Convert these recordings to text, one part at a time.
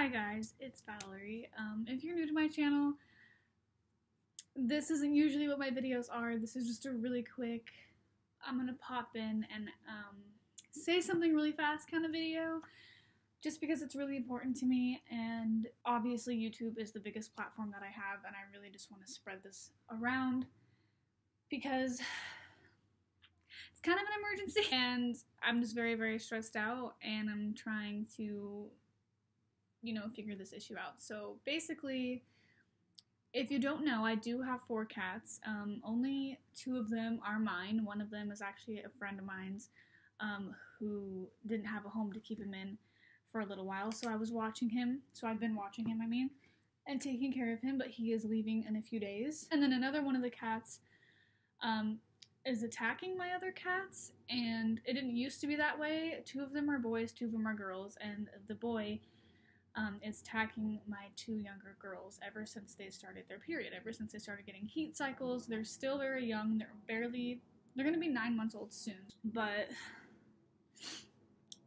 Hi guys, it's Valerie. If you're new to my channel, this isn't usually what my videos are. This is just a really quick, I'm gonna pop in and say something really fast kind of video, just because it's really important to me, and obviously YouTube is the biggest platform that I have, and I really just want to spread this around because it's kind of an emergency, and I'm just very, very stressed out, and I'm trying to figure this issue out. So basically, if you don't know, I do have 4 cats. Only 2 of them are mine. One of them is actually a friend of mine's who didn't have a home to keep him in for a little while. So I was watching him. So I've been watching him, and taking care of him, but he is leaving in a few days. And then another one of the cats is attacking my other cats, and it didn't used to be that way. 2 of them are boys, 2 of them are girls, and the boy is attacking my 2 younger girls ever since they started their period, ever since they started getting heat cycles. They're still very young. They're going to be 9 months old soon. But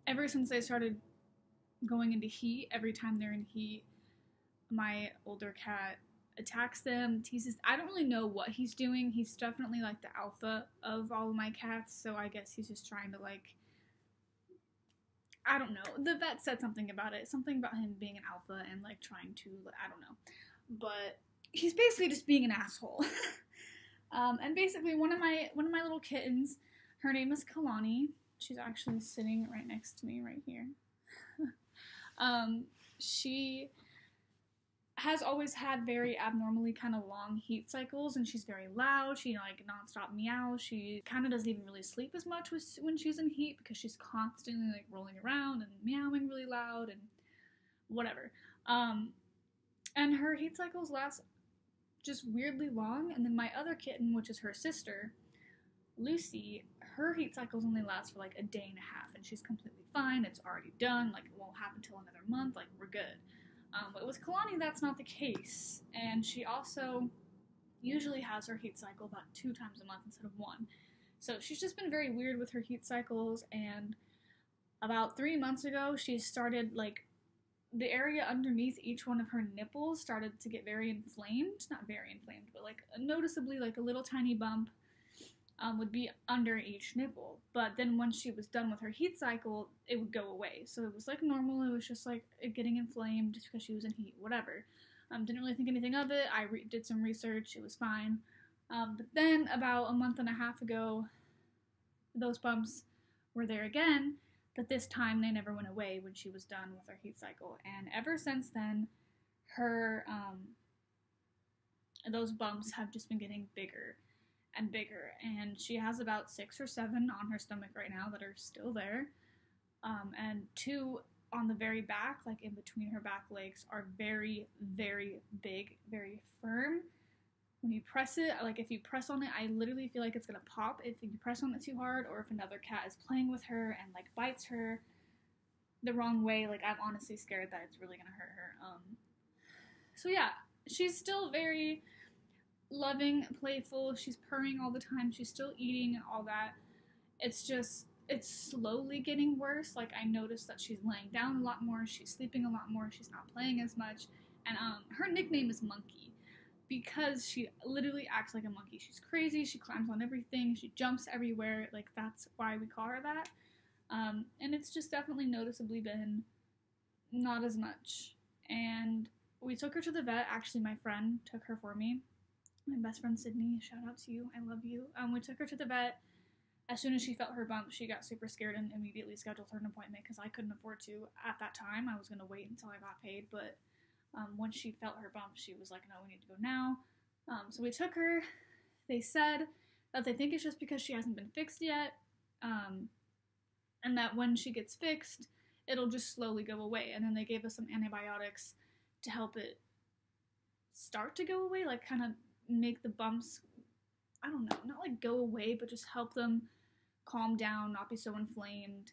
ever since they started going into heat, every time they're in heat, my older cat attacks them, teases. I don't really know what he's doing. He's definitely like the alpha of all of my cats, so I guess he's just trying to I don't know. The vet said something about it. Something about him being an alpha and trying to, I don't know. But he's basically just being an asshole. And basically one of my little kittens, her name is Kehlani. She's actually sitting right next to me right here. She has always had very abnormally kind of long heat cycles, and she's very loud. She nonstop meows. She kind of doesn't even really sleep as much when she's in heat because she's constantly rolling around and meowing really loud and whatever. And her heat cycles last just weirdly long. And then my other kitten, which is her sister, Lucy, her heat cycles only last for a day and a half, and she's completely fine. It's already done. It won't happen till another month. We're good. But with Kehlani, that's not the case, and she also usually has her heat cycle about 2 times a month instead of 1. So she's just been very weird with her heat cycles, and about 3 months ago, she started, the area underneath each one of her nipples started to get very inflamed. Not very inflamed, but, noticeably, a little tiny bump would be under each nipple. But then once she was done with her heat cycle, it would go away. So it was normal. It was just it getting inflamed just because she was in heat, whatever. Didn't really think anything of it. I did some research. It was fine. But then about a month and a half ago, those bumps were there again, but this time they never went away when she was done with her heat cycle. And ever since then, her those bumps have just been getting bigger and bigger, and she has about 6 or 7 on her stomach right now that are still there, and 2 on the very back, in between her back legs, are very, very big, very firm. When you press it, if you press on it, I literally feel like it's gonna pop if you press on it too hard, or if another cat is playing with her and bites her the wrong way. I'm honestly scared that it's really gonna hurt her. So yeah, she's still very loving, playful. She's purring all the time. She's still eating and all that. It's slowly getting worse. I noticed that she's laying down a lot more. She's sleeping a lot more. She's not playing as much. And her nickname is Monkey because she literally acts like a monkey. She's crazy. She climbs on everything. She jumps everywhere. That's why we call her that. And it's just definitely noticeably been not as much. And we took her to the vet. Actually, my friend took her for me. My best friend Sydney, shout out to you, I love you. We took her to the vet. As soon as she felt her bump, she got super scared and immediately scheduled her an appointment because I couldn't afford to at that time. I was going to wait until I got paid, but once she felt her bump, she was like, no, we need to go now. So we took her. They said that they think it's just because she hasn't been fixed yet, and that when she gets fixed, it'll just slowly go away. And then they gave us some antibiotics to help it start to go away, kind of make the bumps, I don't know, not go away, but just help them calm down, not be so inflamed,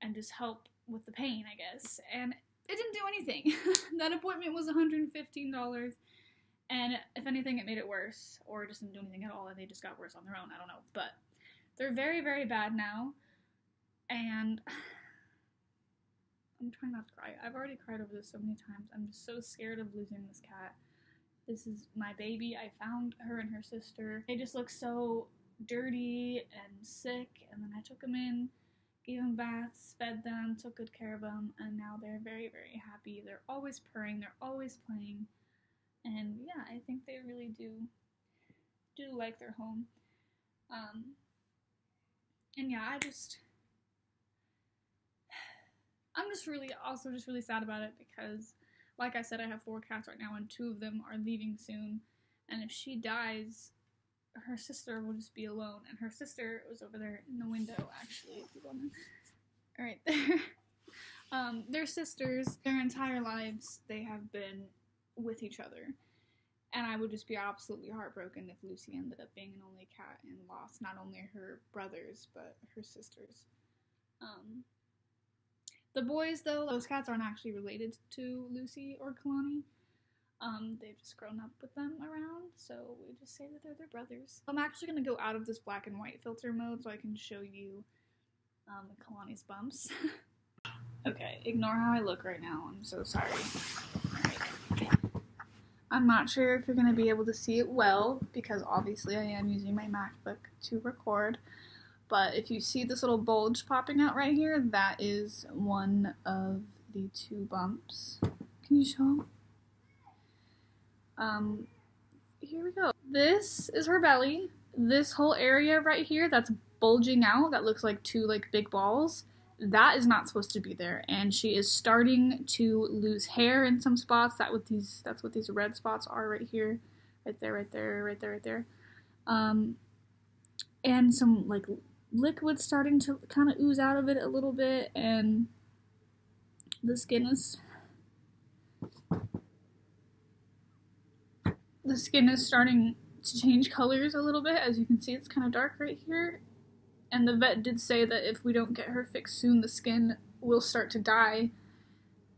and just help with the pain, I guess. And it didn't do anything. That appointment was $115, and if anything, it made it worse, or it just didn't do anything at all, and they just got worse on their own, I don't know. But they're very, very bad now, and I'm trying not to cry. I've already cried over this so many times. I'm just so scared of losing this cat. This is my baby. I found her and her sister. They just look so dirty and sick, and then I took them in, gave them baths, fed them, took good care of them, and now they're very, very happy. They're always purring, they're always playing, and yeah, I think they really do like their home. And yeah, I'm just really sad about it because, like I said, I have 4 cats right now and 2 of them are leaving soon. And if she dies, her sister will just be alone. And her sister was over there in the window, actually. If you want to, right there. They're sisters. Their entire lives, they have been with each other. And I would just be absolutely heartbroken if Lucy ended up being an only cat and lost not only her brothers, but her sisters. The boys, though, those cats aren't actually related to Lucy or Kehlani. They've just grown up with them around, so we just say that they're their brothers. I'm actually going to go out of this black and white filter mode so I can show you Kehlani's bumps. Okay, ignore how I look right now. I'm so sorry. Alright. I'm not sure if you're going to be able to see it well, because obviously I am using my MacBook to record. But if you see this little bulge popping out right here, that is one of the 2 bumps. Can you show? Here we go. This is her belly. This whole area right here that's bulging out, that looks like 2 like big balls, that is not supposed to be there. And she is starting to lose hair in some spots. That's what these red spots are right here. Right there, right there, right there, right there. And some like liquid starting to kind of ooze out of it a little bit, and the skin is starting to change colors a little bit. As you can see, it's kind of dark right here, and the vet did say that if we don't get her fixed soon, the skin will start to die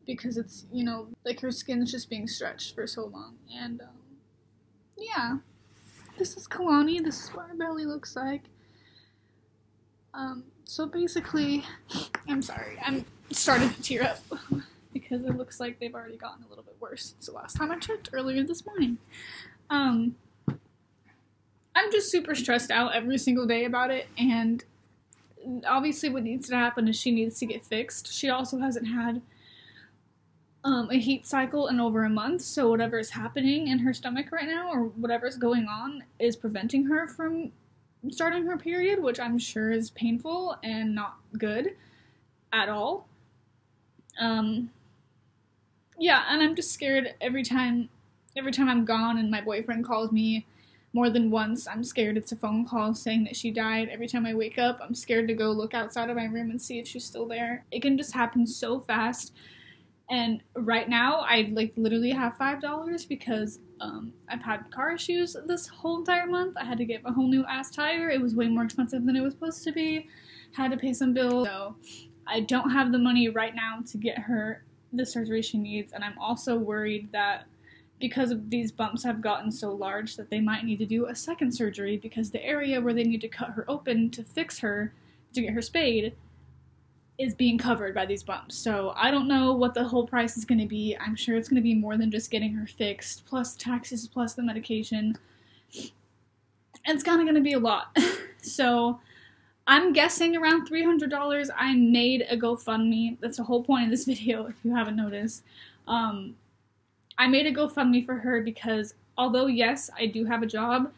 because it's, you know, like her skin's just being stretched for so long. And yeah, this is Kehlani. This is what her belly looks like. So basically, I'm sorry, I'm starting to tear up because it looks like they've already gotten a little bit worse since the last time I checked earlier this morning. I'm just super stressed out every single day about it, and obviously what needs to happen is she needs to get fixed. She also hasn't had a heat cycle in over a month, so whatever is happening in her stomach right now, or whatever's going on, is preventing her from starting her period, which I'm sure is painful and not good at all. Yeah, and I'm just scared every time I'm gone and my boyfriend calls me more than once. I'm scared it's a phone call saying that she died. Every time I wake up, I'm scared to go look outside of my room and see if she's still there. It can just happen so fast. And right now, I like literally have $5 because I've had car issues this whole entire month. I had to get a whole new ass tire. It was way more expensive than it was supposed to be. Had to pay some bills. So I don't have the money right now to get her the surgery she needs. And I'm also worried that because of these bumps have gotten so large that they might need to do a second surgery because the area where they need to cut her open to fix her, to get her spayed, is being covered by these bumps. So I don't know what the whole price is going to be. I'm sure it's going to be more than just getting her fixed, plus taxes, plus the medication. And it's kind of going to be a lot. So I'm guessing around $300. I made a GoFundMe. That's the whole point of this video, if you haven't noticed. I made a GoFundMe for her because although, yes, I do have a job,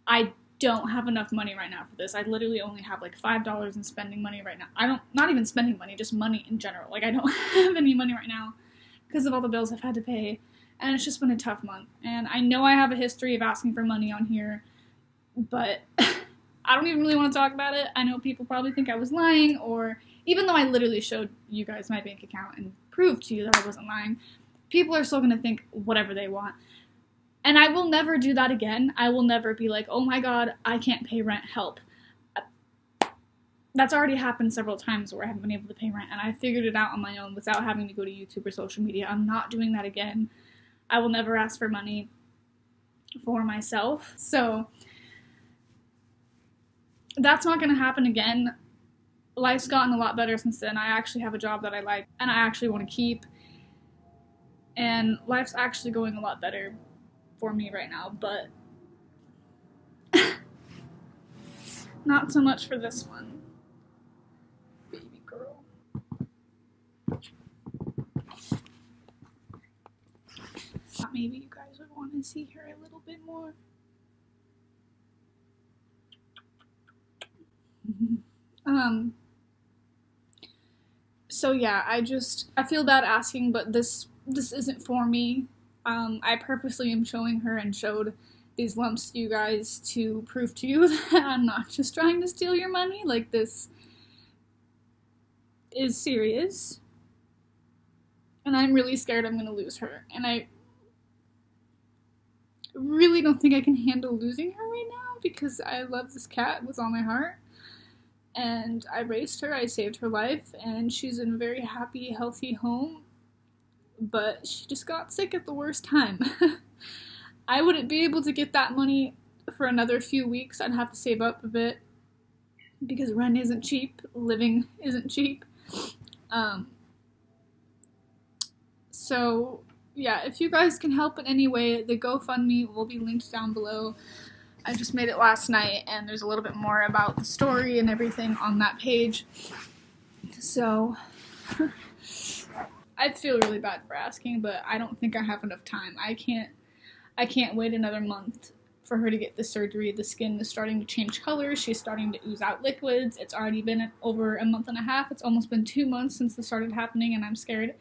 I don't have enough money right now for this. I literally only have like $5 in spending money right now. Not even spending money, just money in general. Like I don't have any money right now because of all the bills I've had to pay. And it's just been a tough month. And I know I have a history of asking for money on here, but I don't even really want to talk about it. I know people probably think I was lying, or even though I literally showed you guys my bank account and proved to you that I wasn't lying, people are still going to think whatever they want. And I will never do that again. I will never be like, oh my god, I can't pay rent, help. That's already happened several times where I haven't been able to pay rent, and I figured it out on my own without having to go to YouTube or social media. I'm not doing that again. I will never ask for money for myself. So that's not going to happen again. life's gotten a lot better since then. I actually have a job that I like and I actually want to keep. And life's actually going a lot better for me right now, but not so much for this one. Baby girl. Thought maybe you guys would want to see her a little bit more. So yeah, I feel bad asking, but this isn't for me. I purposely am showing her and showed these lumps to you guys to prove to you that I'm not just trying to steal your money. Like, this is serious. And I'm really scared I'm gonna lose her. And I really don't think I can handle losing her right now because I love this cat with all my heart. And I raised her, I saved her life, and she's in a very happy, healthy home. But she just got sick at the worst time. I wouldn't be able to get that money for another few weeks. I'd have to save up a bit because rent isn't cheap, living isn't cheap. So yeah, if you guys can help in any way, the GoFundMe will be linked down below. I just made it last night, and there's a little bit more about the story and everything on that page. So I feel really bad for asking, but I don't think I have enough time. I can't wait another month for her to get the surgery. The skin is starting to change colors. She's starting to ooze out liquids. It's already been over a month and a half. It's almost been 2 months since this started happening, and I'm scared.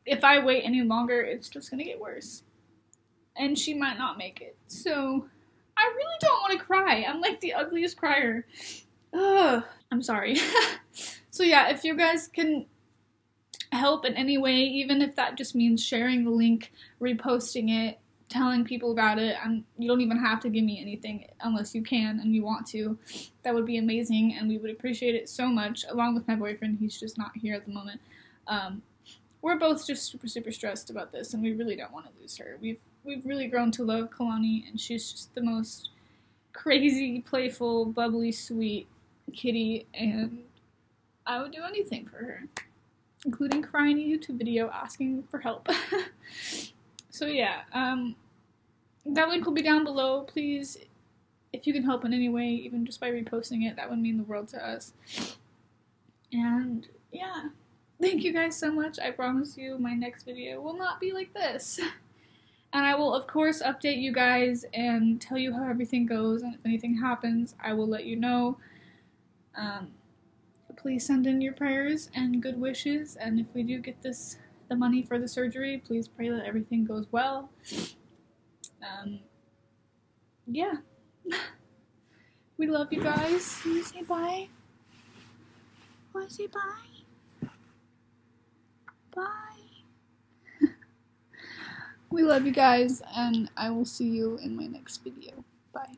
If I wait any longer, it's just gonna get worse. And she might not make it. So I really don't want to cry. I'm like the ugliest crier. Ugh. I'm sorry. So yeah, if you guys can help in any way, even if that just means sharing the link, reposting it, telling people about it, you don't even have to give me anything unless you can and you want to. That would be amazing, and we would appreciate it so much, along with my boyfriend. He's just not here at the moment. We're both just super stressed about this, and we really don't want to lose her. We've really grown to love Kehlani, and she's just the most crazy, playful, bubbly, sweet kitty, and I would do anything for her, including crying a YouTube video asking for help. So yeah, that link will be down below. Please, if you can help in any way, even just by reposting it, that would mean the world to us. And yeah, thank you guys so much. I promise you my next video will not be like this. And I will, of course, update you guys and tell you how everything goes, and if anything happens, I will let you know. Please send in your prayers and good wishes, and if we do get the money for the surgery, please pray that everything goes well. Yeah. We love you guys. Can you say bye? Want to say bye? Bye. We love you guys, and I will see you in my next video. Bye.